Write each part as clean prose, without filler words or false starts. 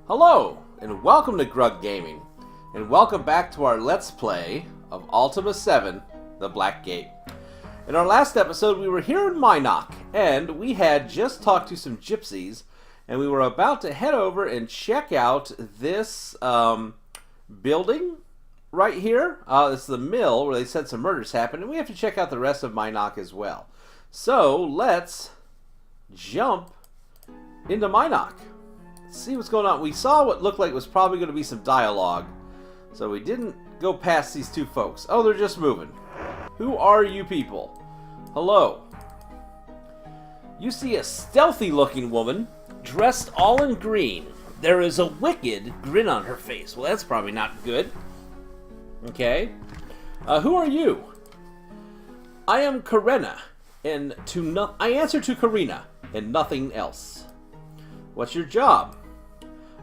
Hello, and welcome to Grug Gaming, and welcome back to our Let's Play of Ultima 7, The Black Gate. In our last episode, we were here in Minok, and we had just talked to some gypsies, and we were about to head over and check out this building right here. It's the mill where they said some murders happened, and we have to check out the rest of Minok as well. So, let's jump into Minok. See what's going on. We saw what looked like was probably going to be some dialogue, so we didn't go past these two folks. Oh, they're just moving. Who are you people? Hello. You see a stealthy looking woman dressed all in green. There is a wicked grin on her face. Well, that's probably not good. Okay. Who are you? I am Karina, and I answer to Karina and nothing else. What's your job?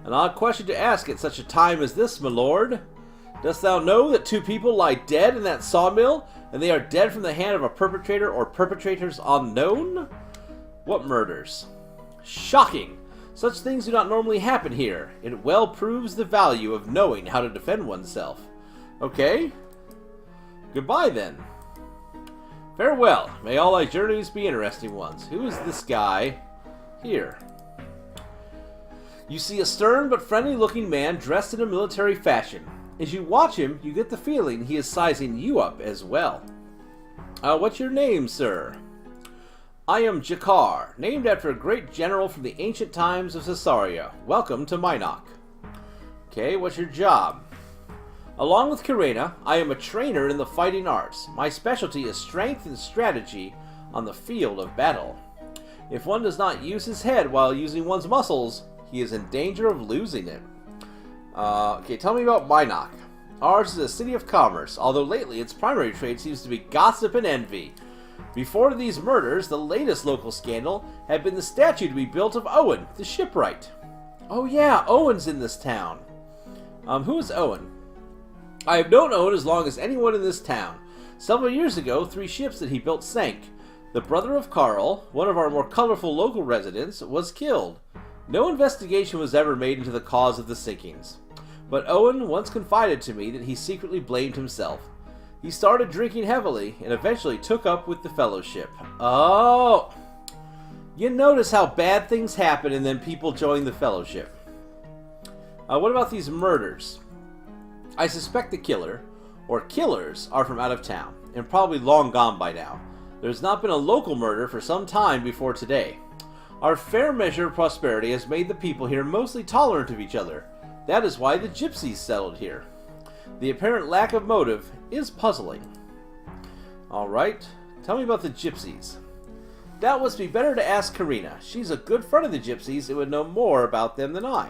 An odd question to ask at such a time as this, my lord. Dost thou know that two people lie dead in that sawmill, and they are dead from the hand of a perpetrator or perpetrators unknown? What murders? Shocking! Such things do not normally happen here. It well proves the value of knowing how to defend oneself. Okay. Goodbye then. Farewell. May all thy journeys be interesting ones. Who is this guy here? You see a stern but friendly looking man dressed in a military fashion. As you watch him, you get the feeling he is sizing you up as well. What's your name, sir? I am Jakar, named after a great general from the ancient times of Caesarea. Welcome to Minok. Okay, what's your job? Along with Karina, I am a trainer in the fighting arts. My specialty is strength and strategy on the field of battle. If one does not use his head while using one's muscles, he is in danger of losing it. Okay, tell me about Minok. Ours is a city of commerce, although lately its primary trade seems to be gossip and envy. Before these murders, the latest local scandal had been the statue to be built of Owen, the shipwright. Oh yeah, Owen's in this town. Who is Owen? I have known Owen as long as anyone in this town. Several years ago, 3 ships that he built sank. The brother of Carl, one of our more colorful local residents, was killed. No investigation was ever made into the cause of the sinkings. But Owen once confided to me that he secretly blamed himself. He started drinking heavily and eventually took up with the fellowship. Oh! You notice how bad things happen and then people join the fellowship. What about these murders? I suspect the killer, or killers, are from out of town, and probably long gone by now. There's not been a local murder for some time before today. Our fair measure of prosperity has made the people here mostly tolerant of each other. That is why the gypsies settled here. The apparent lack of motive is puzzling. Alright, tell me about the gypsies. That would be better to ask Karina. She's a good friend of the gypsies and would know more about them than I.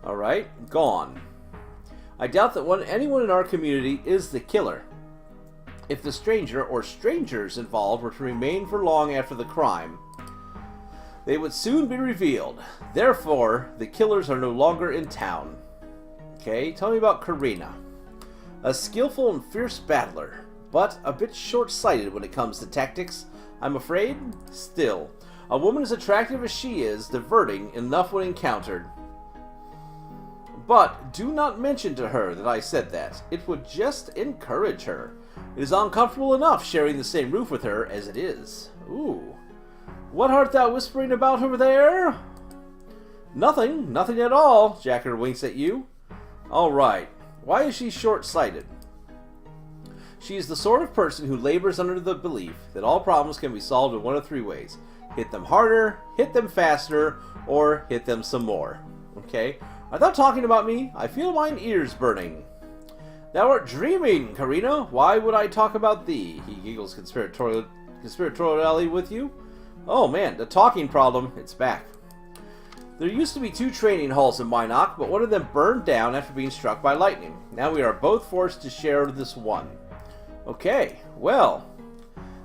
Alright, gone. I doubt that anyone in our community is the killer. If the stranger or strangers involved were to remain for long after the crime, they would soon be revealed. Therefore, the killers are no longer in town. Okay, tell me about Karina. A skillful and fierce battler, but a bit short-sighted when it comes to tactics, I'm afraid. Still, a woman as attractive as she is, diverting enough when encountered. But do not mention to her that I said that. It would just encourage her. It is uncomfortable enough sharing the same roof with her as it is. Ooh. What art thou whispering about over there? Nothing, nothing at all, Jacker winks at you. Alright, why is she short-sighted? She is the sort of person who labors under the belief that all problems can be solved in one of 3 ways. Hit them harder, hit them faster, or hit them some more. Okay? Art thou talking about me? I feel mine ears burning. Thou art dreaming, Karina. Why would I talk about thee? He giggles conspiratorially with you. Oh man, the talking problem, it's back. There used to be 2 training halls in Minok, but one of them burned down after being struck by lightning. Now we are both forced to share this one. Okay, well,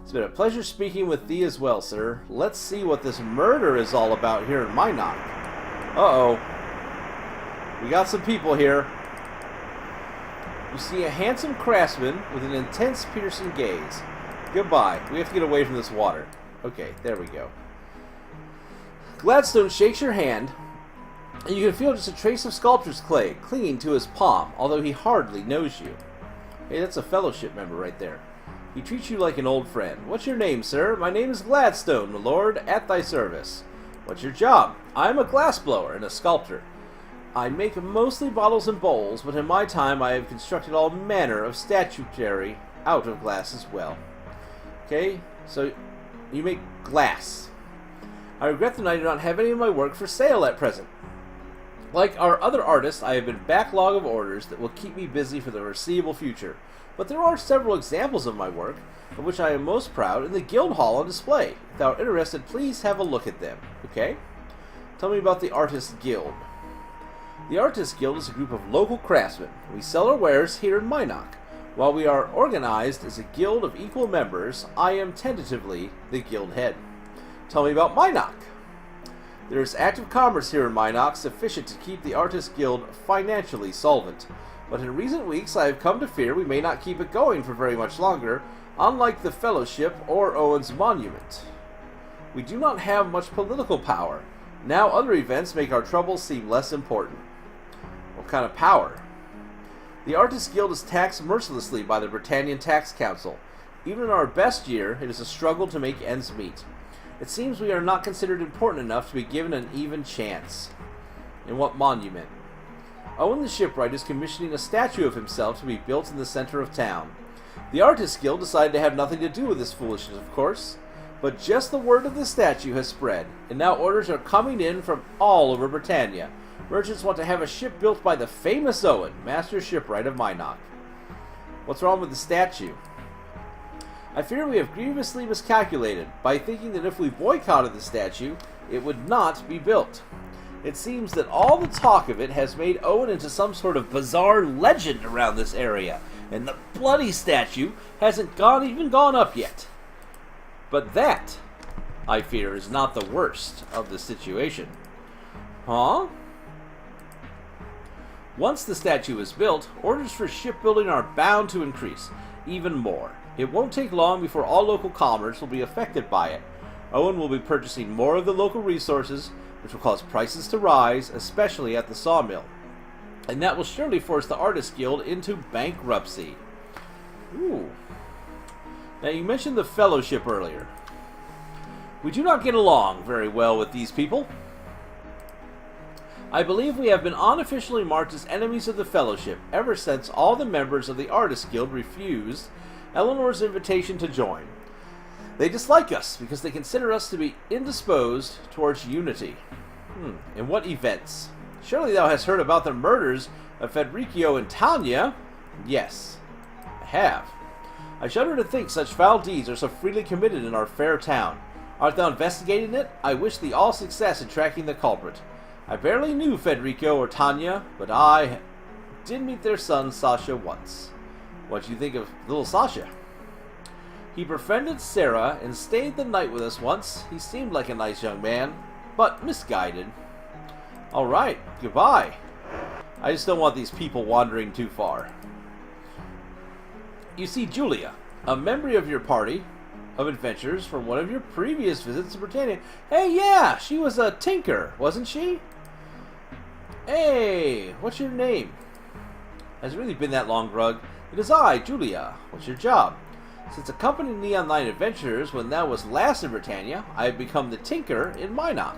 it's been a pleasure speaking with thee as well, sir. Let's see what this murder is all about here in Minok. Uh-oh. We got some people here. You see a handsome craftsman with an intense, piercing gaze. Goodbye. We have to get away from this water. Okay, there we go. Gladstone shakes your hand And you can feel just a trace of sculptor's clay clinging to his palm, although he hardly knows you. Hey, that's a fellowship member right there. He treats you like an old friend. What's your name, sir? My name is Gladstone, my lord, at thy service. What's your job? I am a glassblower and a sculptor. I make mostly bottles and bowls, but in my time I have constructed all manner of statuary out of glass as well. Okay, so you make glass. I regret that I do not have any of my work for sale at present. Like our other artists, I have been backlog of orders that will keep me busy for the foreseeable future. But there are several examples of my work, of which I am most proud, in the guild hall on display. If thou art interested, please have a look at them. Okay? Tell me about the Artists Guild. The Artists Guild is a group of local craftsmen. We sell our wares here in Minoc. While we are organized as a guild of equal members, I am tentatively the guild head. Tell me about Minoc. There is active commerce here in Minoc sufficient to keep the Artists Guild financially solvent. But in recent weeks I have come to fear we may not keep it going for very much longer, unlike the Fellowship or Owen's Monument. We do not have much political power. Now other events make our troubles seem less important. What kind of power? The Artists Guild is taxed mercilessly by the Britannian Tax Council. Even in our best year, it is a struggle to make ends meet. It seems we are not considered important enough to be given an even chance. In what monument? Owen the Shipwright is commissioning a statue of himself to be built in the center of town. The Artists Guild decided to have nothing to do with this foolishness, of course, but just the word of the statue has spread, and now orders are coming in from all over Britannia. Merchants want to have a ship built by the famous Owen, Master Shipwright of Minoc. What's wrong with the statue? I fear we have grievously miscalculated by thinking that if we boycotted the statue, it would not be built. It seems that all the talk of it has made Owen into some sort of bizarre legend around this area, and the bloody statue hasn't even gone up yet. But that, I fear, is not the worst of the situation. Huh? Once the statue is built, orders for shipbuilding are bound to increase, even more. It won't take long before all local commerce will be affected by it. Owen will be purchasing more of the local resources, which will cause prices to rise, especially at the sawmill. And that will surely force the Artists Guild into bankruptcy. Ooh. Now, you mentioned the Fellowship earlier. We do not get along very well with these people. I believe we have been unofficially marked as enemies of the Fellowship ever since all the members of the Artists Guild refused Eleanor's invitation to join. They dislike us because they consider us to be indisposed towards unity. In what events? Surely thou hast heard about the murders of Federico and Tanya? Yes, I have. I shudder to think such foul deeds are so freely committed in our fair town. Art thou investigating it? I wish thee all success in tracking the culprit. I barely knew Federico or Tanya, but I did meet their son Sasha once. What do you think of little Sasha? He befriended Sarah and stayed the night with us once. He seemed like a nice young man, but misguided. Alright, goodbye. I just don't want these people wandering too far. You see Julia, a member of your party of adventurers from one of your previous visits to Britannia. Hey, yeah, she was a tinker, wasn't she? Hey, what's your name? Has it really been that long, Grug? It is I, Julia. What's your job? Since accompanying thee on thine adventures when thou wast last in Britannia, I have become the tinker in Minoc.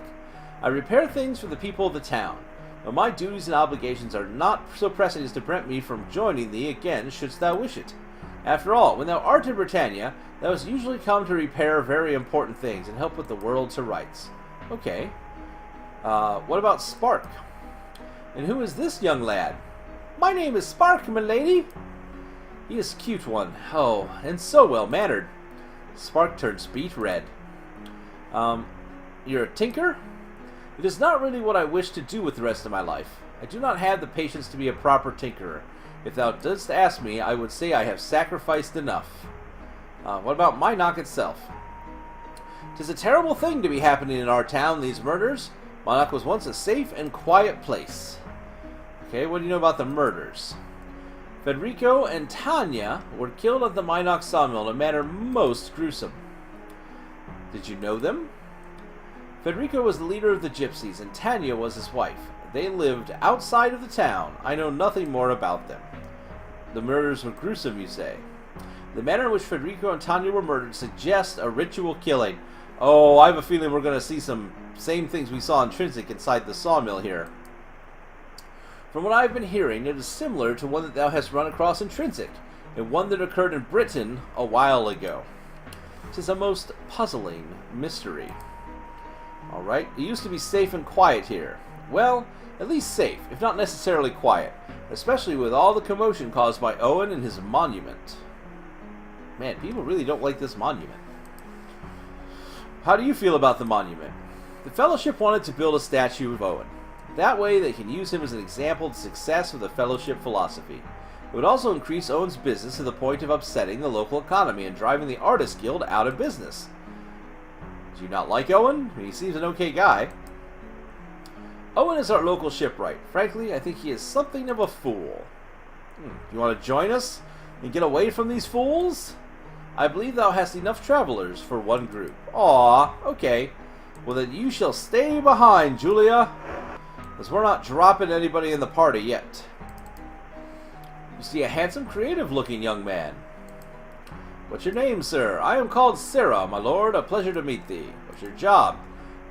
I repair things for the people of the town, but my duties and obligations are not so pressing as to prevent me from joining thee again shouldst thou wish it. After all, when thou art in Britannia, thou hast usually come to repair very important things and help put the world to rights. Okay. What about Spark? And who is this young lad? My name is Spark, my lady. He is a cute one. Oh, and so well-mannered. Spark turns beet red. You're a tinker? It is not really what I wish to do with the rest of my life. I do not have the patience to be a proper tinkerer. If thou didst ask me, I would say I have sacrificed enough. What about Minoc itself? 'Tis a terrible thing to be happening in our town, these murders. Minoc was once a safe and quiet place. Okay, what do you know about the murders? Federico and Tanya were killed at the Minoc sawmill in a manner most gruesome. Did you know them? Federico was the leader of the gypsies, and Tanya was his wife. They lived outside of the town. I know nothing more about them. The murders were gruesome, you say? The manner in which Federico and Tanya were murdered suggests a ritual killing. Oh, I have a feeling we're going to see some same things we saw in Trinsic inside the sawmill here. From what I've been hearing, it is similar to one that thou hast run across in Trinsic, and one that occurred in Britain a while ago. 'Tis a most puzzling mystery. Alright, it used to be safe and quiet here. Well, at least safe, if not necessarily quiet, especially with all the commotion caused by Owen and his monument. Man, people really don't like this monument. How do you feel about the monument? The Fellowship wanted to build a statue of Owen. That way they can use him as an example of the success of the Fellowship philosophy. It would also increase Owen's business to the point of upsetting the local economy and driving the Artist Guild out of business. Do you not like Owen? He seems an okay guy. Owen is our local shipwright. Frankly, I think he is something of a fool. You want to join us and get away from these fools? I believe thou hast enough travelers for one group. Aw, okay. Well then you shall stay behind, Julia, because we're not dropping anybody in the party yet. You see a handsome, creative-looking young man. What's your name, sir? I am called Sarah, my lord. A pleasure to meet thee. What's your job?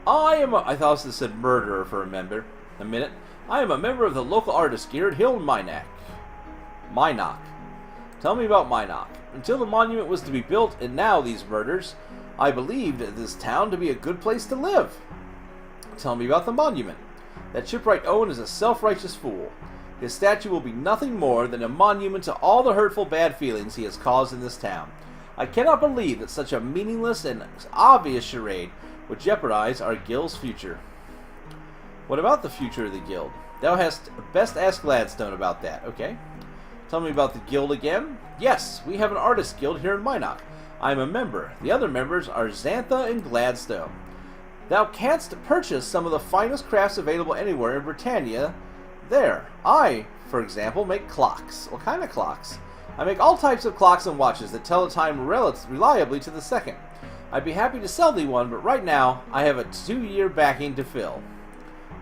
I thought it said murderer for a minute. I am a member of the local artist guild here in Minac. Minac. Tell me about Minac. Until the monument was to be built, and now these murders, I believed this town to be a good place to live. Tell me about the monument. That shipwright Owen is a self-righteous fool. His statue will be nothing more than a monument to all the hurtful bad feelings he has caused in this town. I cannot believe that such a meaningless and obvious charade would jeopardize our guild's future. What about the future of the guild? Thou hast best ask Gladstone about that, okay? Tell me about the guild again. Yes, we have an artist guild here in Minac. I am a member. The other members are Xantha and Gladstone. Thou canst purchase some of the finest crafts available anywhere in Britannia there. I, for example, make clocks. What kind of clocks? I make all types of clocks and watches that tell the time reliably to the second. I'd be happy to sell thee one, but right now I have a 2-year backing to fill.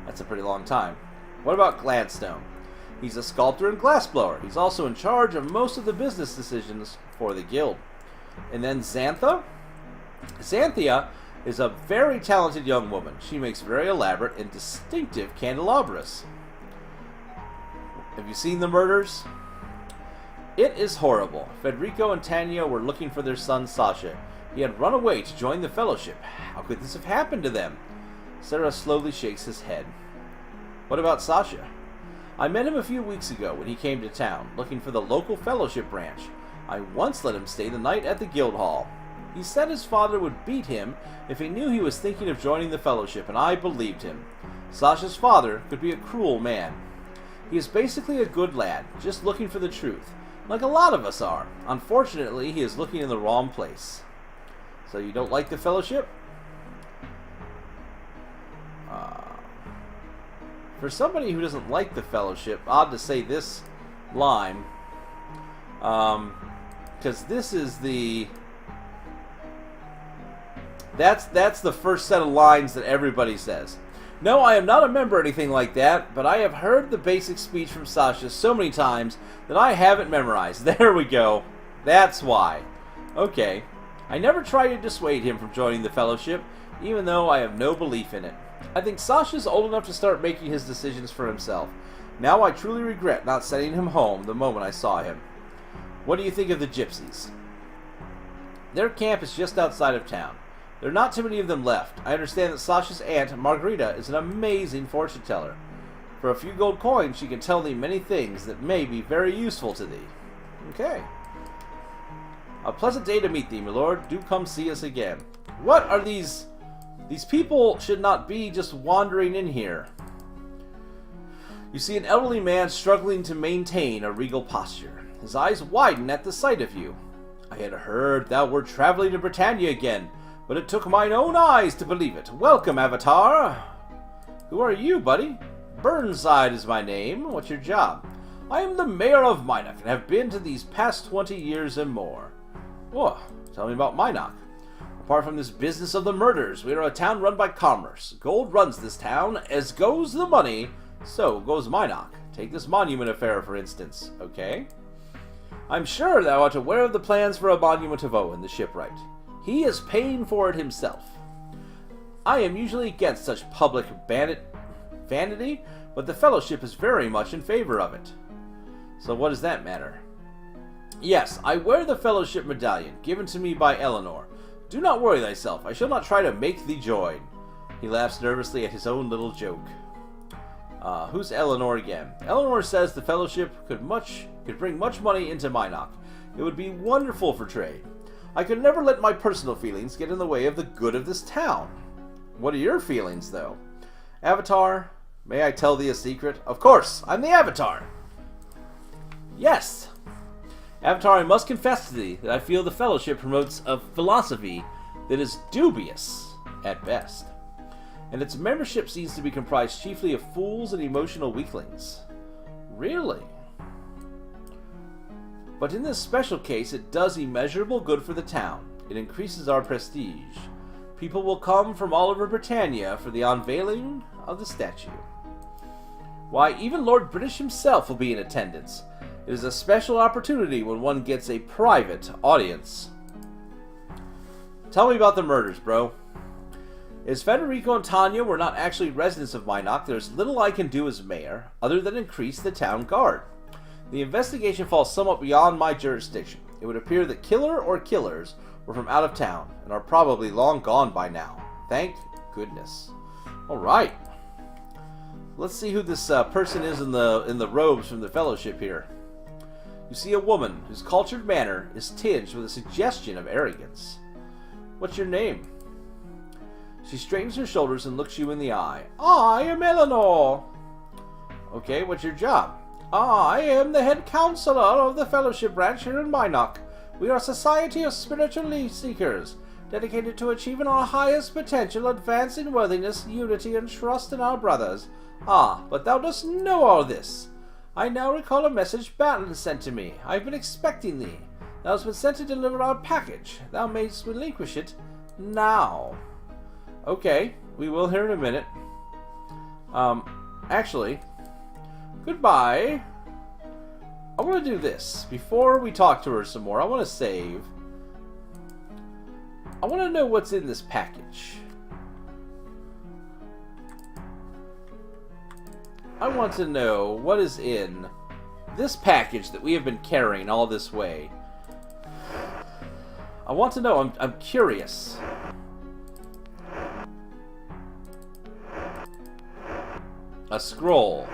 That's a pretty long time. What about Gladstone? He's a sculptor and glassblower. He's also in charge of most of the business decisions for the guild. And then Xantha? Xanthia is a very talented young woman. She makes very elaborate and distinctive candelabras. Have you seen the murders? It is horrible. Federico and Tanya were looking for their son Sasha. He had run away to join the Fellowship. How could this have happened to them? Sarah slowly shakes his head. What about Sasha? I met him a few weeks ago when he came to town, looking for the local Fellowship branch. I once let him stay the night at the guild hall. He said his father would beat him if he knew he was thinking of joining the Fellowship, and I believed him. Sasha's father could be a cruel man. He is basically a good lad, just looking for the truth, like a lot of us are. Unfortunately, he is looking in the wrong place. So you don't like the Fellowship? For somebody who doesn't like the Fellowship, odd to say this line, because this is the... That's the first set of lines that everybody says. No, I am not a member or anything like that, but I have heard the basic speech from Sasha so many times that I have it memorized. There we go. That's why. Okay. I never tried to dissuade him from joining the Fellowship, even though I have no belief in it. I think Sasha's old enough to start making his decisions for himself. Now I truly regret not sending him home the moment I saw him. What do you think of the gypsies? Their camp is just outside of town. There are not too many of them left. I understand that Sasha's aunt, Margarita, is an amazing fortune teller. For a few gold coins, she can tell thee many things that may be very useful to thee. Okay. A pleasant day to meet thee, my lord. Do come see us again. What are these... These people should not be just wandering in here. You see an elderly man struggling to maintain a regal posture. His eyes widen at the sight of you. I had heard thou wert traveling to Britannia again, but it took mine own eyes to believe it. Welcome, Avatar. Who are you, buddy? Burnside is my name. What's your job? I am the mayor of Minac and have been to these past 20 years and more. Oh, tell me about Minac. A Apart from this business of the murders, we are a town run by commerce. Gold runs this town. As goes the money, so goes Minoc. Take this monument affair, for instance. Okay. I'm sure thou art aware of the plans for a monument of Owen, the shipwright. He is paying for it himself. I am usually against such public vanity, but the Fellowship is very much in favor of it. So what does that matter? Yes, I wear the Fellowship medallion, given to me by Eleanor. Do not worry thyself, I shall not try to make thee join. He laughs nervously at his own little joke. Who's Eleanor again? Eleanor says the Fellowship could bring much money into Minoc. It would be wonderful for trade. I could never let my personal feelings get in the way of the good of this town. What are your feelings, though? Avatar, may I tell thee a secret? Of course, I'm the Avatar. Yes. Avatar, I must confess to thee that I feel the Fellowship promotes a philosophy that is dubious at best, and its membership seems to be comprised chiefly of fools and emotional weaklings. Really? But in this special case, it does immeasurable good for the town. It increases our prestige. People will come from all over Britannia for the unveiling of the statue. Why, even Lord British himself will be in attendance. It is a special opportunity when one gets a private audience. Tell me about the murders, bro. As Federico and Tanya were not actually residents of Minoc, there's little I can do as mayor, other than increase the town guard. The investigation falls somewhat beyond my jurisdiction. It would appear that killer or killers were from out of town, and are probably long gone by now. Thank goodness. Alright. Let's see who this person is in the robes from the Fellowship here. You see a woman whose cultured manner is tinged with a suggestion of arrogance. What's your name? She straightens her shoulders and looks you in the eye. I am Eleanor. Okay, what's your job? I am the head counselor of the Fellowship branch here in Minoc. We are a society of spiritual seekers, dedicated to achieving our highest potential, advancing worthiness, unity, and trust in our brothers. Ah, but thou dost know all this. I now recall a message Batlin sent to me. I have been expecting thee. Thou hast been sent to deliver our package. Thou mayst relinquish it now. Okay, we will here in a minute. Actually, goodbye. I want to do this. Before we talk to her some more, I want to save. I want to know what's in this package. I want to know what is in this package that we have been carrying all this way. I want to know. I'm curious. A scroll.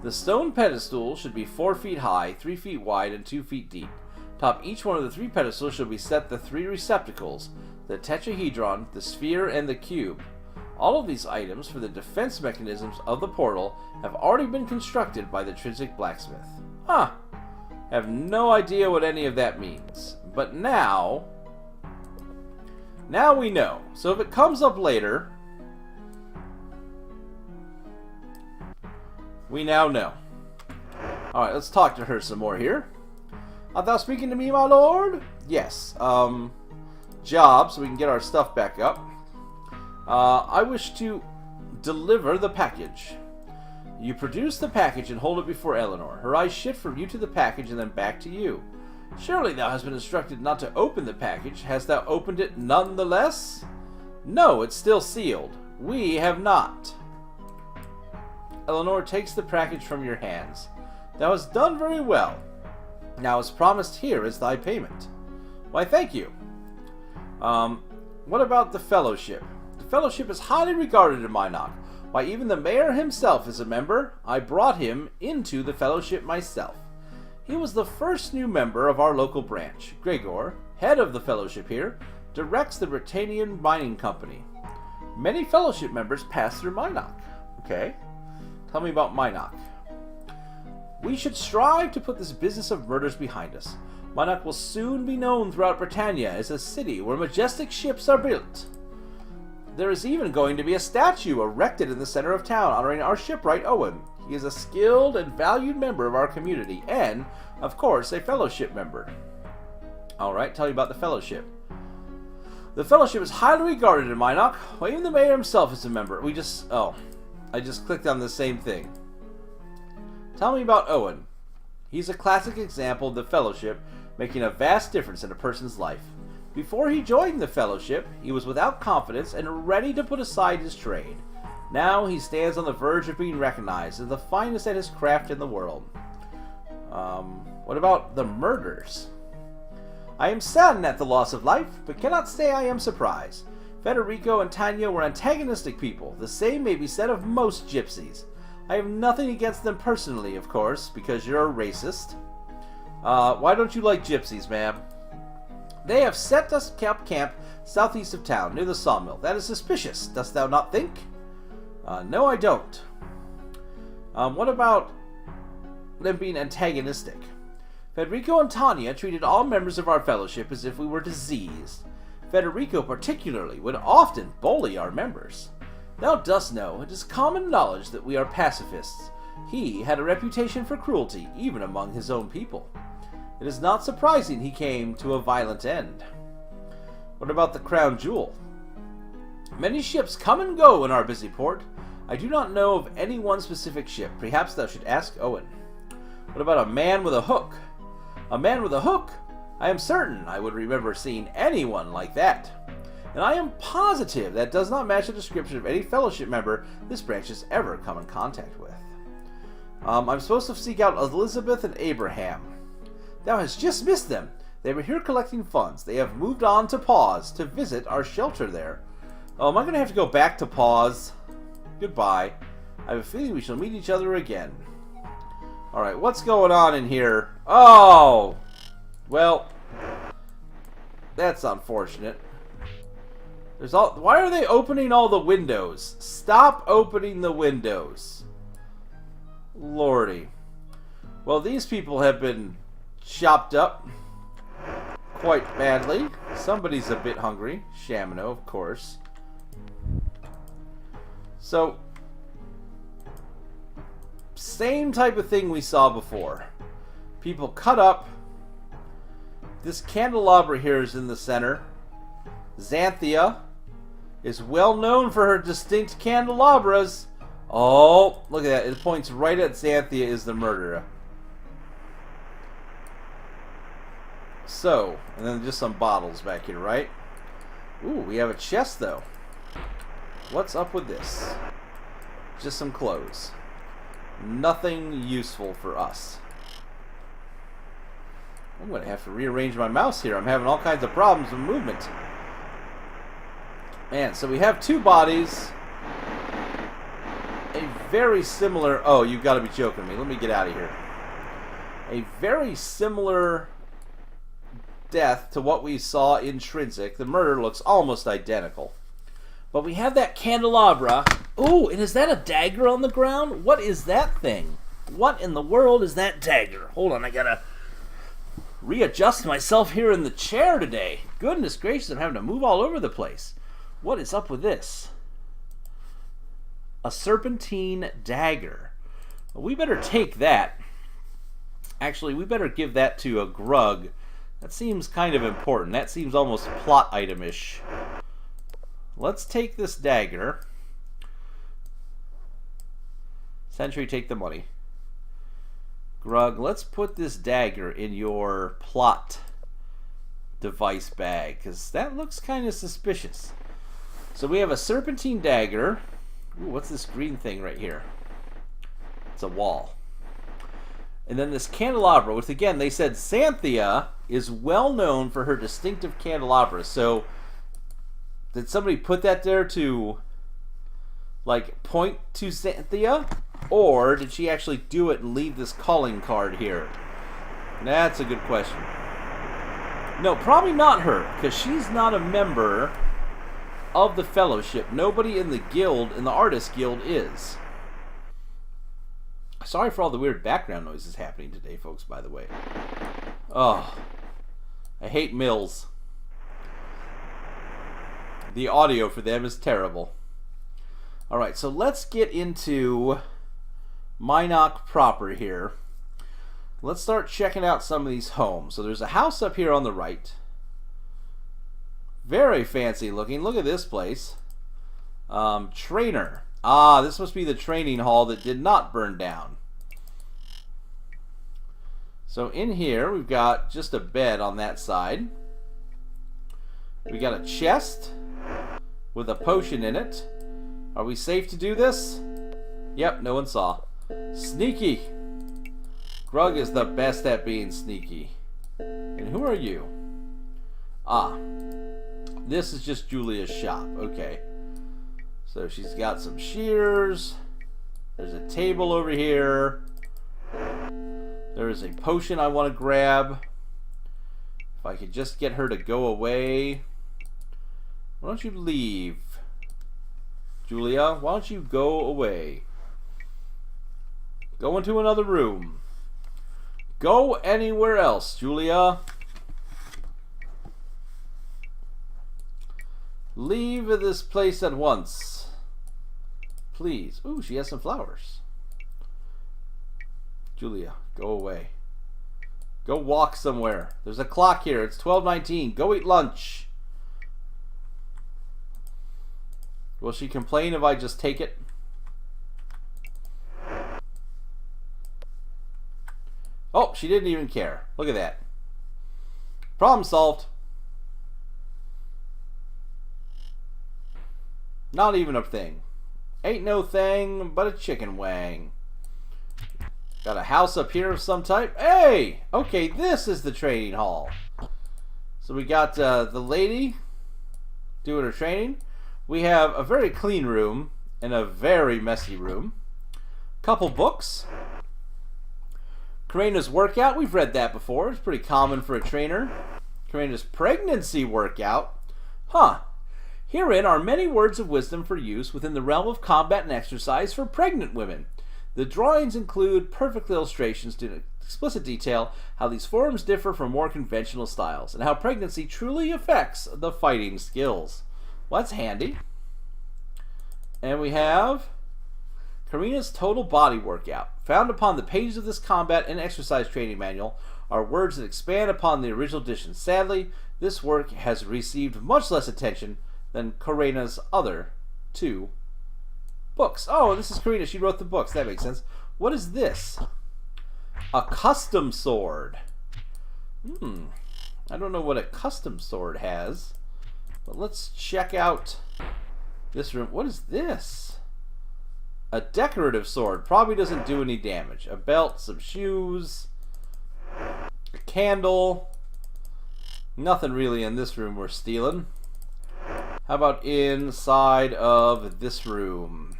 The stone pedestal should be 4 feet high, 3 feet wide, and 2 feet deep. Top each one of the 3 pedestals should be set the 3 receptacles: the tetrahedron, the sphere, and the cube. All of these items for the defense mechanisms of the portal have already been constructed by the Trinsic blacksmith. Huh. Have no idea what any of that means. But now we know. So if it comes up later, we now know. Alright, let's talk to her some more here. Art thou speaking to me, my lord? Yes. Job, so we can get our stuff back up. I wish to deliver the package. You produce the package and hold it before Eleanor. Her eyes shift from you to the package and then back to you. Surely thou hast been instructed not to open the package. Hast thou opened it nonetheless? No, it's still sealed. We have not. Eleanor takes the package from your hands. Thou hast done very well. Now, as promised, here is thy payment. Why, thank you. What about the Fellowship? The Fellowship is highly regarded in Minoc. Why, even the mayor himself is a member. I brought him into the Fellowship myself. He was the first new member of our local branch. Gregor, head of the Fellowship here, directs the Britannia Mining Company. Many Fellowship members pass through Minoc. Okay. Tell me about Minoc. We should strive to put this business of murders behind us. Minoc will soon be known throughout Britannia as a city where majestic ships are built. There is even going to be a statue erected in the center of town honoring our shipwright Owen. He is a skilled and valued member of our community and, of course, a Fellowship member. Alright, tell me about the Fellowship. The Fellowship is highly regarded in Minoc. Well, even the mayor himself is a member. I just clicked on the same thing. Tell me about Owen. He's a classic example of the Fellowship making a vast difference in a person's life. Before he joined the Fellowship, he was without confidence and ready to put aside his trade. Now he stands on the verge of being recognized as the finest at his craft in the world. What about the murders? I am saddened at the loss of life, but cannot say I am surprised. Federico and Tanya were antagonistic people. The same may be said of most gypsies. I have nothing against them personally, of course, because you're a racist. Why don't you like gypsies, ma'am? They have set us up camp southeast of town, near the sawmill. That is suspicious, dost thou not think? No, I don't. What about them being antagonistic? Federico and Tanya treated all members of our fellowship as if we were diseased. Federico particularly would often bully our members. Thou dost know, it is common knowledge that we are pacifists. He had a reputation for cruelty, even among his own people. It is not surprising he came to a violent end. What about the crown jewel? Many ships come and go in our busy port. I do not know of any one specific ship. Perhaps thou should ask Owen. What about a man with a hook? A man with a hook? I am certain I would remember seeing anyone like that. And I am positive that does not match the description of any fellowship member this branch has ever come in contact with. I'm supposed to seek out Elizabeth and Abraham. Thou hast just missed them. They were here collecting funds. They have moved on to Paws to visit our shelter there. Oh, am I going to have to go back to Paws? Goodbye. I have a feeling we shall meet each other again. Alright, what's going on in here? Oh! Well, that's unfortunate. Why are they opening all the windows? Stop opening the windows. Lordy. Well, these people have been chopped up quite badly. Somebody's a bit hungry. Shamino, of course. So, same type of thing we saw before. People cut up. This candelabra here is in the center. Xanthia is well known for her distinct candelabras. Oh, look at that. It points right at Xanthia is the murderer. So, and then just some bottles back here, right? Ooh, we have a chest, though. What's up with this? Just some clothes. Nothing useful for us. I'm going to have to rearrange my mouse here. I'm having all kinds of problems with movement. Man, so we have two bodies. A very similar... Oh, you've got to be joking me. Let me get out of here. A very similar death to what we saw in Intrinsic. The murder looks almost identical. But we have that candelabra. Ooh, and is that a dagger on the ground? What is that thing? What in the world is that dagger? Hold on, I gotta readjust myself here in the chair today. Goodness gracious, I'm having to move all over the place. What is up with this? A serpentine dagger. Well, we better take that. Actually, we better give that to a Grug. That seems kind of important. That seems almost plot item-ish. Let's take this dagger. Sentry, take the money. Grug, let's put this dagger in your plot device bag, because that looks kind of suspicious. So we have a serpentine dagger. Ooh, what's this green thing right here? It's a wall. And then this candelabra, which again, they said Xanthia is well known for her distinctive candelabra. So, did somebody put that there to, like, point to Xanthia? Or did she actually do it and leave this calling card here? That's a good question. No, probably not her, because she's not a member of the Fellowship. Nobody in the guild, in the Artist Guild, is. Sorry for all the weird background noises happening today, folks, by the way. Oh, I hate mills. The audio for them is terrible. Alright, so let's get into Minoc proper here. Let's start checking out some of these homes. So there's a house up here on the right. Very fancy looking. Look at this place. Trainer. Ah, this must be the training hall that did not burn down. So in here, we've got just a bed on that side. We got a chest with a potion in it. Are we safe to do this? Yep, no one saw. Sneaky. Grug is the best at being sneaky. And who are you? Ah, this is just Julia's shop. Okay. So she's got some shears. There's a table over here. There is a potion I want to grab. If I could just get her to go away. Why don't you leave? Julia, why don't you go away? Go into another room. Go anywhere else, Julia. Leave this place at once. Please. Ooh, she has some flowers. Julia, go away. Go walk somewhere. There's a clock here. It's 12:19. Go eat lunch. Will she complain if I just take it? Oh, she didn't even care. Look at that. Problem solved. Not even a thing. Ain't no thing but a chicken wang. Got a house up here of some type. Hey! Okay, this is the training hall. So we got the lady doing her training. We have a very clean room and a very messy room. Couple books. Karena's workout. We've read that before. It's pretty common for a trainer. Karena's pregnancy workout. Huh. Herein are many words of wisdom for use within the realm of combat and exercise for pregnant women. The drawings include perfect illustrations to explicit detail how these forms differ from more conventional styles and how pregnancy truly affects the fighting skills. Well, that's handy. And we have Karena's total body workout. Found upon the pages of this combat and exercise training manual are words that expand upon the original edition. Sadly, this work has received much less attention than Karena's other two books. Oh, this is Karena. She wrote the books. That makes sense. What is this? A custom sword. I don't know what a custom sword has. But let's check out this room. What is this? A decorative sword. Probably doesn't do any damage. A belt, some shoes, a candle. Nothing really in this room we're stealing. How about inside of this room?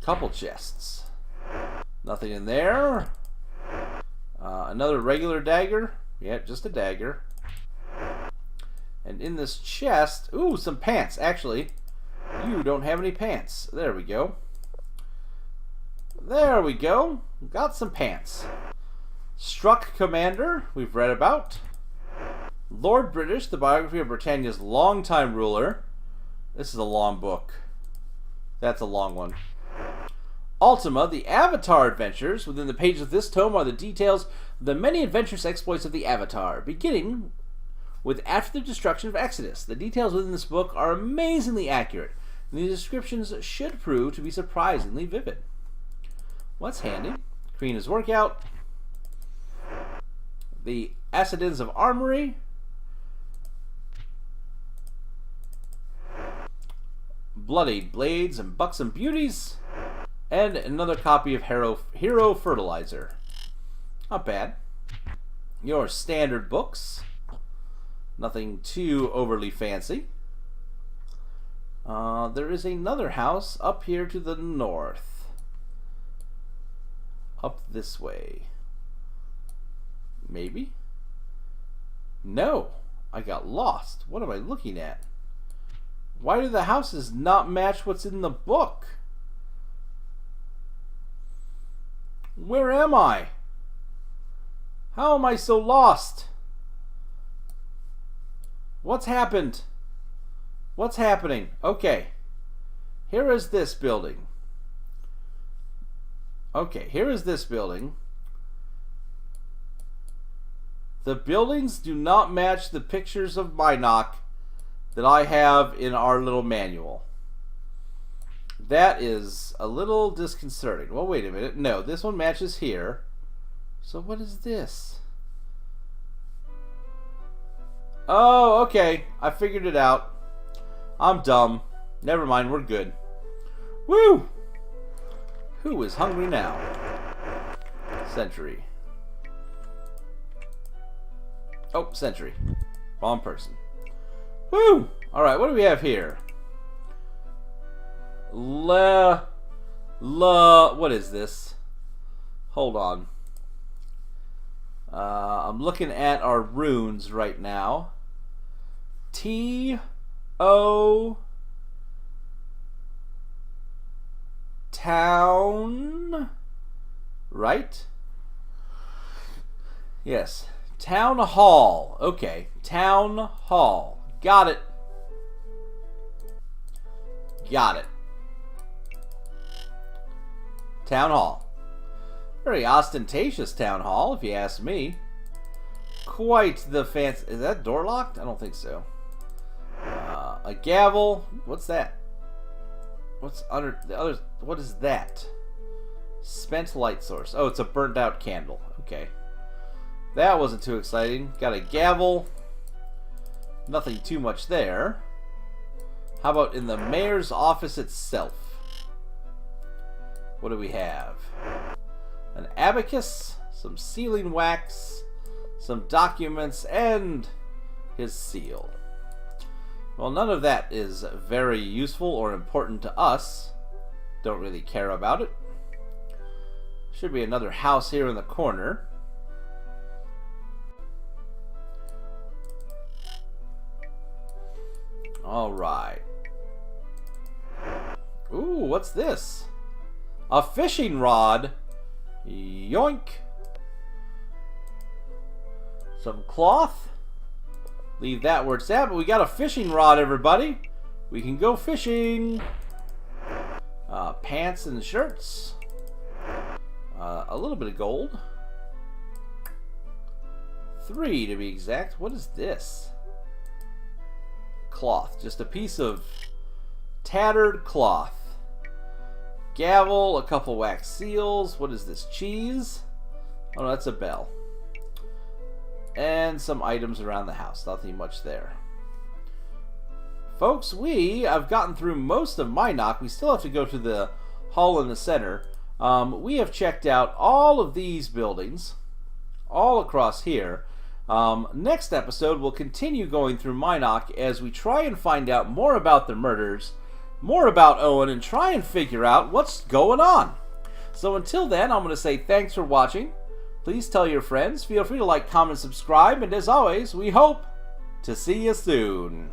Couple chests. Nothing in there. Another regular dagger. Yeah, just a dagger. And in this chest, ooh, some pants. Actually, you don't have any pants. There we go. There we go. Got some pants. Struck Commander, we've read about. Lord British, the biography of Britannia's longtime ruler. This is a long book. That's a long one. Ultima, the Avatar adventures. Within the pages of this tome are the details of the many adventurous exploits of the Avatar, beginning with after the destruction of Exodus. The details within this book are amazingly accurate, and the descriptions should prove to be surprisingly vivid. What's handy? Karena's workout. The Assassins of Armory. Bloodied Blades and Buxom Beauties. And another copy of Hero Fertilizer. Not bad. Your standard books. Nothing too overly fancy. There is another house up here to the north. Up this way. Maybe? No. I got lost. What am I looking at? Why do the houses not match what's in the book? Where am I? How am I so lost? What's happened? What's happening? Okay. Here is this building. Okay, here is this building. The buildings do not match the pictures of Minoc that I have in our little manual. That is a little disconcerting. Well, wait a minute. No, this one matches here. So what is this? Oh, okay. I figured it out. I'm dumb. Never mind, we're good. Woo! Who is hungry now? Sentry. Oh, sentry. Wrong person. Woo! Alright, what do we have here? What is this? Hold on. I'm looking at our runes right now. T-O... Town... Right? Yes. Town Hall. Okay. Town Hall. Got it. Got it. Town Hall. Very ostentatious town hall, if you ask me. Quite the fancy... Is that door locked? I don't think so. A gavel. What's that? What's under the others? What is that? Spent light source. Oh, it's a burnt out candle. Okay. That wasn't too exciting. Got a gavel. Nothing too much there. How about in the mayor's office itself? What do we have? An abacus, some sealing wax, some documents, and his seal. Well, none of that is very useful or important to us. Don't really care about it. Should be another house here in the corner. Alright. Ooh, what's this? A fishing rod. Yoink. Some cloth. Leave that where it's at, but we got a fishing rod, everybody. We can go fishing. Pants and shirts. A little bit of gold. 3 to be exact. What is this? Cloth. Just a piece of tattered cloth. Gavel, a couple wax seals. What is this? Cheese? Oh, no, that's a bell. And some items around the house. Nothing much there. Folks, I've gotten through most of Minoc. We still have to go to the hall in the center. We have checked out all of these buildings. All across here. Next episode, we'll continue going through Minoc as we try and find out more about the murders, more about Owen, and try and figure out what's going on. So until then, I'm going to say thanks for watching. Please tell your friends. Feel free to like, comment, subscribe, and as always, we hope to see you soon.